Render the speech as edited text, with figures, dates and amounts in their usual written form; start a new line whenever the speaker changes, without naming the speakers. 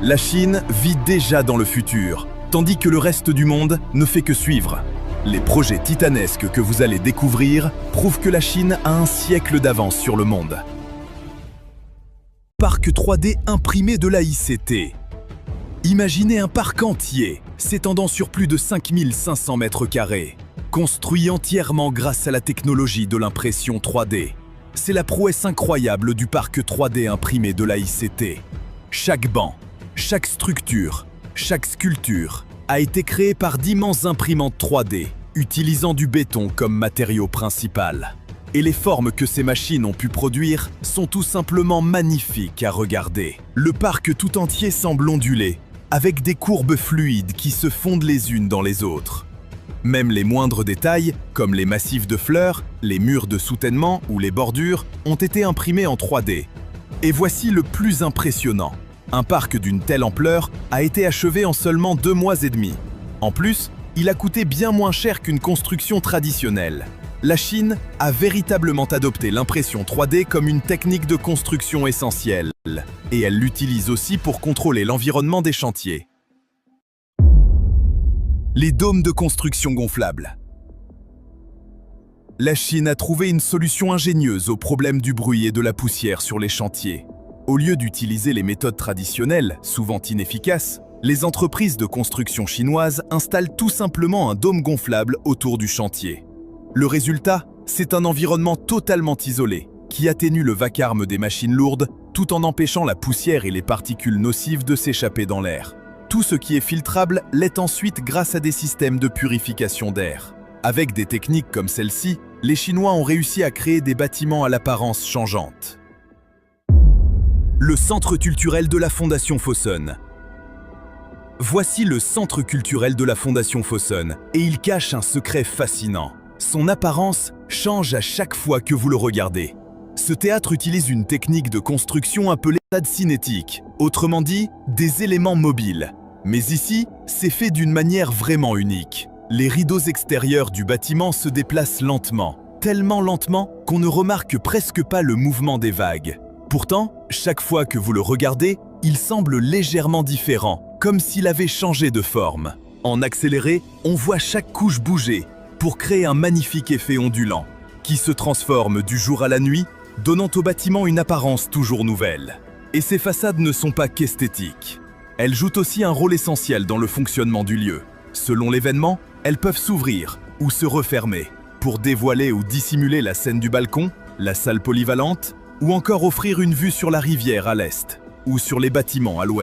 La Chine vit déjà dans le futur, tandis que le reste du monde ne fait que suivre. Les projets titanesques que vous allez découvrir prouvent que la Chine a un siècle d'avance sur le monde. Parc 3D imprimé de la ICT. Imaginez un parc entier, s'étendant sur plus de 5500 mètres carrés, construit entièrement grâce à la technologie de l'impression 3D. C'est la prouesse incroyable du parc 3D imprimé de la ICT. Chaque banc, chaque structure, chaque sculpture a été créée par d'immenses imprimantes 3D, utilisant du béton comme matériau principal. Et les formes que ces machines ont pu produire sont tout simplement magnifiques à regarder. Le parc tout entier semble onduler, avec des courbes fluides qui se fondent les unes dans les autres. Même les moindres détails, comme les massifs de fleurs, les murs de soutènement ou les bordures, ont été imprimés en 3D. Et voici le plus impressionnant. Un parc d'une telle ampleur a été achevé en seulement 2 mois et demi. En plus, il a coûté bien moins cher qu'une construction traditionnelle. La Chine a véritablement adopté l'impression 3D comme une technique de construction essentielle, et elle l'utilise aussi pour contrôler l'environnement des chantiers. Les dômes de construction gonflables. La Chine a trouvé une solution ingénieuse au problème du bruit et de la poussière sur les chantiers. Au lieu d'utiliser les méthodes traditionnelles, souvent inefficaces, les entreprises de construction chinoises installent tout simplement un dôme gonflable autour du chantier. Le résultat, c'est un environnement totalement isolé, qui atténue le vacarme des machines lourdes, tout en empêchant la poussière et les particules nocives de s'échapper dans l'air. Tout ce qui est filtrable l'est ensuite grâce à des systèmes de purification d'air. Avec des techniques comme celle-ci, les Chinois ont réussi à créer des bâtiments à l'apparence changeante. Le centre culturel de la Fondation Fosun. Voici le centre culturel de la Fondation Fosun, et il cache un secret fascinant. Son apparence change à chaque fois que vous le regardez. Ce théâtre utilise une technique de construction appelée stade cinétique, autrement dit, des éléments mobiles. Mais ici, c'est fait d'une manière vraiment unique. Les rideaux extérieurs du bâtiment se déplacent lentement, tellement lentement qu'on ne remarque presque pas le mouvement des vagues. Pourtant, chaque fois que vous le regardez, il semble légèrement différent, comme s'il avait changé de forme. En accéléré, on voit chaque couche bouger pour créer un magnifique effet ondulant, qui se transforme du jour à la nuit, donnant au bâtiment une apparence toujours nouvelle. Et ces façades ne sont pas qu'esthétiques. Elles jouent aussi un rôle essentiel dans le fonctionnement du lieu. Selon l'événement, elles peuvent s'ouvrir ou se refermer pour dévoiler ou dissimuler la scène du balcon, la salle polyvalente, ou encore offrir une vue sur la rivière à l'est ou sur les bâtiments à l'ouest.